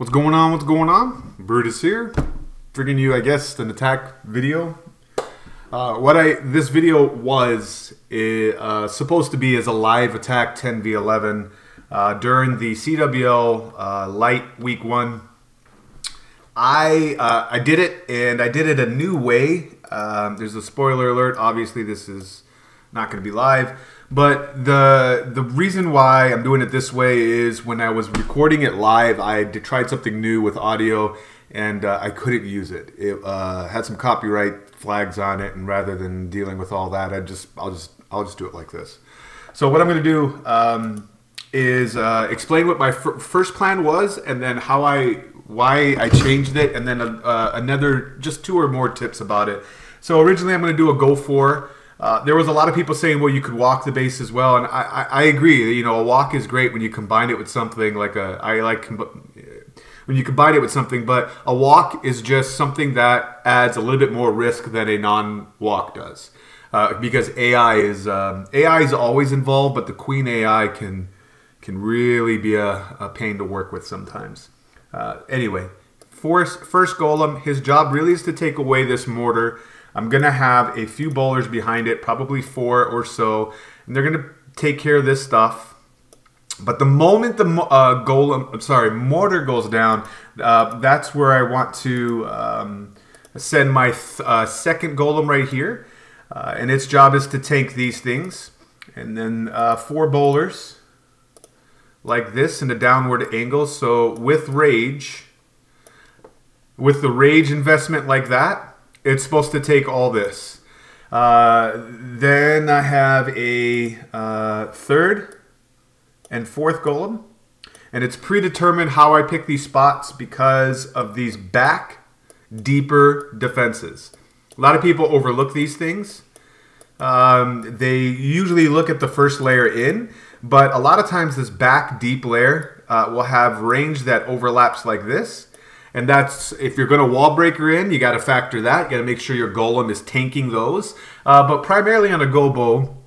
What's going on? What's going on? Brutus here, bringing you, I guess, an attack video. This video was supposed to be as a live attack 10v11 during the CWL Lite week 1. I did it, and I did it a new way. There's a spoiler alert. Obviously, this is not going to be live. But the reason why I'm doing it this way is when I was recording it live, I tried something new with audio, and I couldn't use it. It had some copyright flags on it, and rather than dealing with all that, I'll just do it like this. So what I'm going to do is explain what my first plan was, and then why I changed it, and then just 2 or more tips about it. So originally I'm going to do a go for. There was a lot of people saying, well, you could walk the base as well, and I agree. You know, a walk is great when you combine it with something like when you combine it with something, but a walk is just something that adds a little bit more risk than a non-walk does, because AI is always involved, but the queen AI can really be a pain to work with sometimes. Anyway, first golem, his job really is to take away this mortar. I'm going to have a few bowlers behind it, probably 4 or so, and they're going to take care of this stuff. But the moment the mortar goes down, that's where I want to send my second golem right here. And its job is to tank these things. And then 4 bowlers like this in a downward angle. So with the rage investment like that, it's supposed to take all this. Then I have a third and fourth golem. And it's predetermined how I pick these spots because of these back, deeper defenses. A lot of people overlook these things. They usually look at the first layer in, but a lot of times this back deep layer will have range that overlaps like this. And that's, if you're going to wall breaker in, you got to factor that. You got to make sure your golem is tanking those. But primarily on a go bow,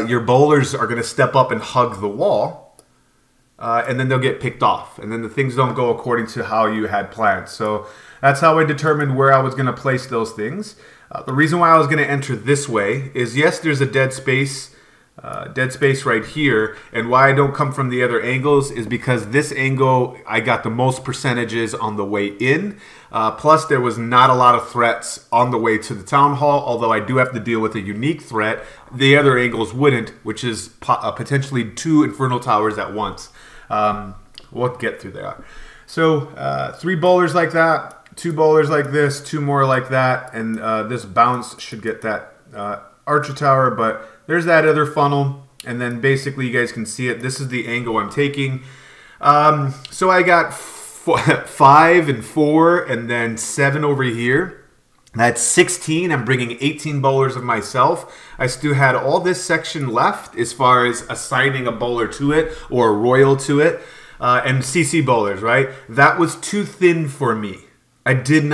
your bowlers are going to step up and hug the wall. And then they'll get picked off. And then the things don't go according to how you had planned. So that's how I determined where I was going to place those things. The reason why I was going to enter this way is, yes, there's a dead space right here, and why I don't come from the other angles is because this angle I got the most percentages on the way in, plus there was not a lot of threats on the way to the town hall, although I do have to deal with a unique threat. The other angles wouldn't, which is potentially 2 infernal towers at once. We'll get through there. So 3 bowlers like that, 2 bowlers like this, 2 more like that, and this bounce should get that archer tower, but there's that other funnel, and then basically you guys can see it. This is the angle I'm taking. So I got 5 and 4, and then 7 over here. That's 16. I'm bringing 18 bowlers of myself. I still had all this section left as far as assigning a bowler to it or a royal to it, and CC bowlers, right? That was too thin for me. That did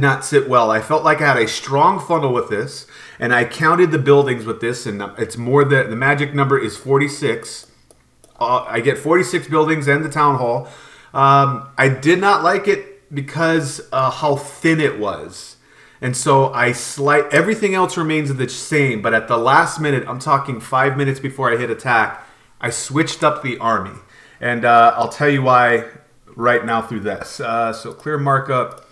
not sit well. I felt like I had a strong funnel with this, and I counted the buildings with this, and it's more the magic number is 46. I get 46 buildings and the town hall. I did not like it because how thin it was. And so everything else remains the same, but at the last minute, I'm talking 5 minutes before I hit attack, I switched up the army. And I'll tell you why right now through this. So clear markup.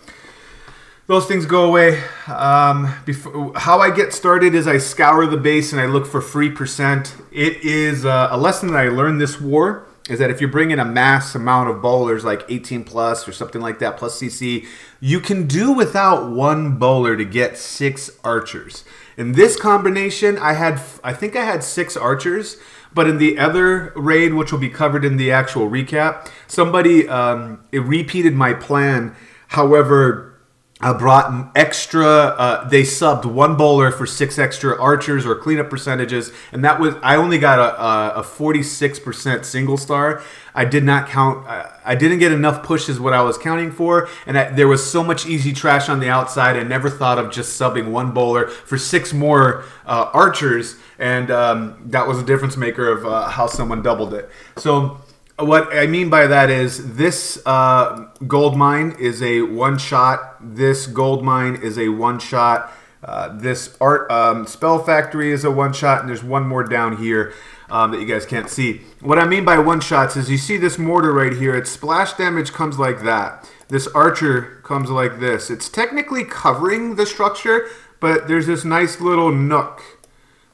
Those things go away. How I get started is I scour the base and I look for free percent. It is a lesson that I learned this war, is that if you're bringing a mass amount of bowlers like 18 plus or something like that, plus CC, you can do without 1 bowler to get 6 archers. In this combination, I think I had 6 archers. But in the other raid, which will be covered in the actual recap, somebody repeated my plan. However, I brought extra, they subbed 1 bowler for 6 extra archers or cleanup percentages, and that was, I only got a 46% single star. I did not count, I didn't get enough pushes what I was counting for, and there was so much easy trash on the outside, I never thought of just subbing 1 bowler for 6 more archers, and that was a difference maker of how someone doubled it. So What I mean by that is this gold mine is a one-shot. This gold mine is a one-shot. This spell factory is a one-shot, and there's one more down here that you guys can't see. What I mean by one-shots is you see this mortar right here. Its splash damage comes like that. This archer comes like this. It's technically covering the structure, but there's this nice little nook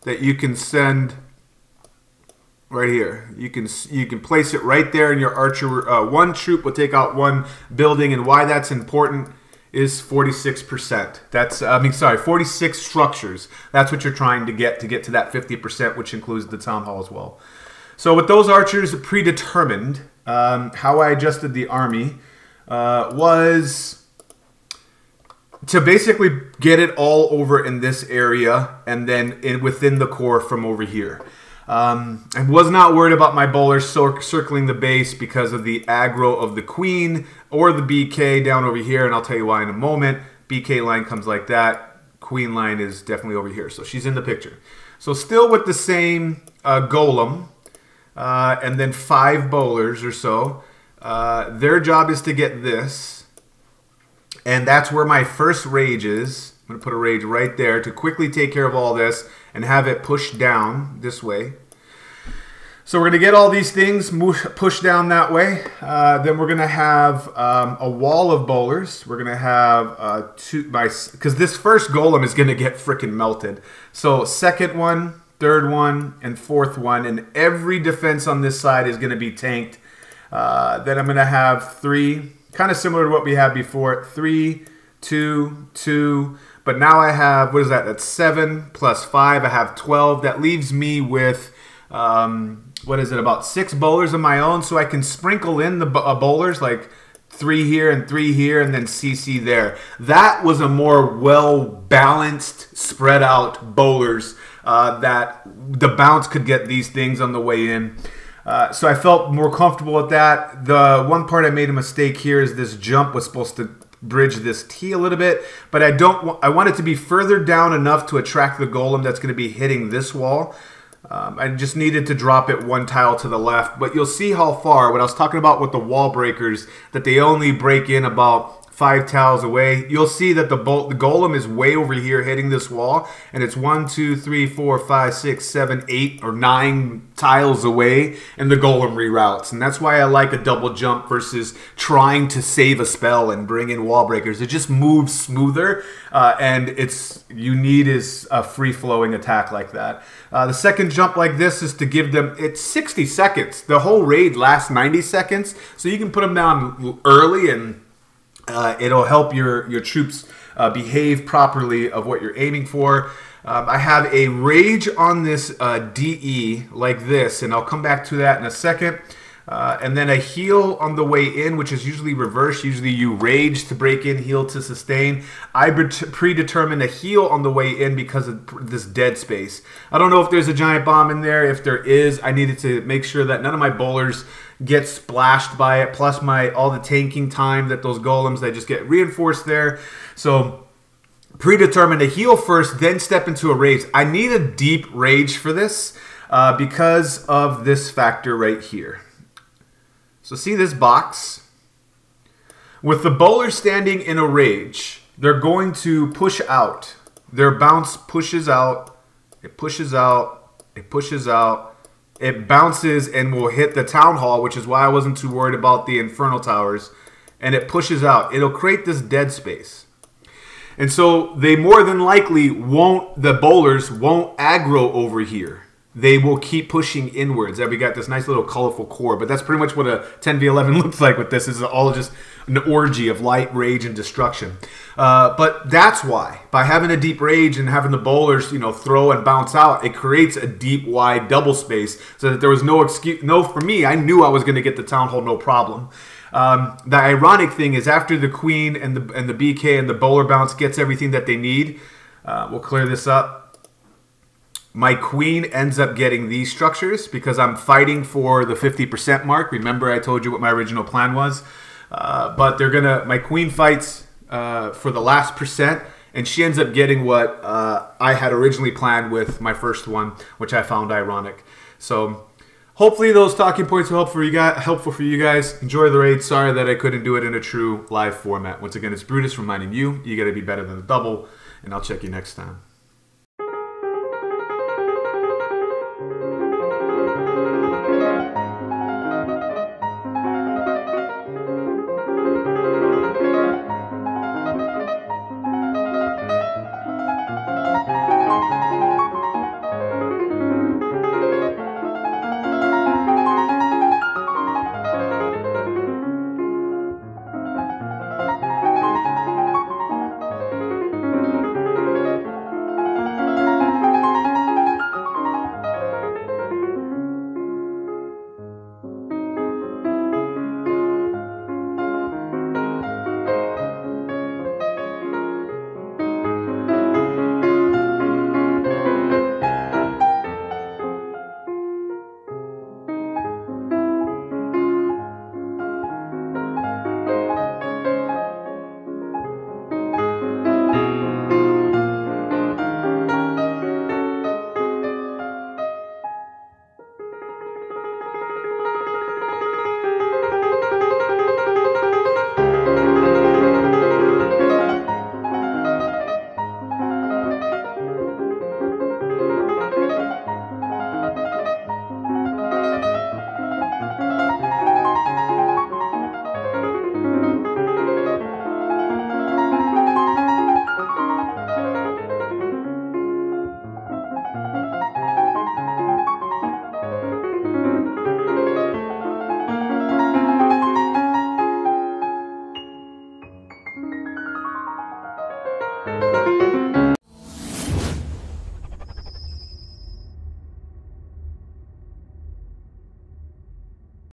that you can send right here. You can place it right there, and your archer, one troop will take out one building. And why that's important is 46%. That's, I mean, sorry, 46 structures. That's what you're trying to get to that 50%, which includes the town hall as well. So with those archers predetermined, how I adjusted the army was to basically get it all over in this area, and then within the core from over here. I was not worried about my bowlers circling the base because of the aggro of the queen or the BK down over here, and I'll tell you why in a moment. BK line comes like that. Queen line is definitely over here, so she's in the picture. So still with the same golem, and then 5 bowlers or so. Their job is to get this, and that's where my first rage is. I'm going to put a rage right there to quickly take care of all this and have it pushed down this way. So we're going to get all these things pushed down that way. Then we're going to have a wall of bowlers. We're going to have because this first golem is going to get freaking melted. So second one, third one, and fourth one, and every defense on this side is going to be tanked. Then I'm going to have 3, kind of similar to what we had before. 3, 2, 2. But now I have, what is that? That's 7 plus 5. I have 12. That leaves me with, what is it, about 6 bowlers of my own. So I can sprinkle in the bowlers, like 3 here and 3 here, and then CC there. That was a more well-balanced, spread out bowlers that the bounce could get these things on the way in. So I felt more comfortable with that. The one part I made a mistake here is this jump was supposed to bridge this T a little bit, but I want it to be further down enough to attract the golem that's going to be hitting this wall. I just needed to drop it 1 tile to the left, but you'll see how far, when I was talking about with the wall breakers, that they only break in about 5 tiles away. You'll see that the golem is way over here hitting this wall, and it's 1, 2, 3, 4, 5, 6, 7, 8, or 9 tiles away, and the golem reroutes. And that's why I like a double jump versus trying to save a spell and bring in wall breakers. It just moves smoother, and you need is a free-flowing attack like that. The second jump like this is to give them, it's 60 seconds. The whole raid lasts 90 seconds, so you can put them down early, and it'll help your troops behave properly of what you're aiming for. I have a rage on this DE like this, and I'll come back to that in a second. And then a heal on the way in, which is usually reversed. Usually you rage to break in, heal to sustain. I predetermined a heal on the way in because of this dead space. I don't know if there's a giant bomb in there. If there is, I needed to make sure that none of my bowlers get splashed by it, plus all the tanking time that those golems, they just get reinforced there. So predetermined a heal first, then step into a rage. I need a deep rage for this because of this factor right here. So see this box? With the bowler standing in a rage, they're going to push out. Their bounce pushes out, it pushes out, it pushes out. It bounces and will hit the town hall, which is why I wasn't too worried about the infernal towers. And it pushes out. It'll create this dead space. And so they more than likely the bowlers won't aggro over here. They will keep pushing inwards. We got this nice little colorful core, but that's pretty much what a 10v11 looks like with this. This is all just an orgy of light, rage, and destruction. But that's why, by having a deep rage and having the bowlers, throw and bounce out, it creates a deep, wide double space so that there was no excuse. No, for me, I knew I was going to get the town hall, no problem. The ironic thing is after the queen and the BK and the bowler bounce gets everything that they need, we'll clear this up. My queen ends up getting these structures because I'm fighting for the 50% mark. Remember, I told you what my original plan was. But my queen fights for the last percent, and she ends up getting what I had originally planned with my first one, which I found ironic. So hopefully those talking points were helpful for you guys. Enjoy the raid. Sorry that I couldn't do it in a true live format. Once again, it's Brutus reminding you, you got to be better than the double, and I'll check you next time.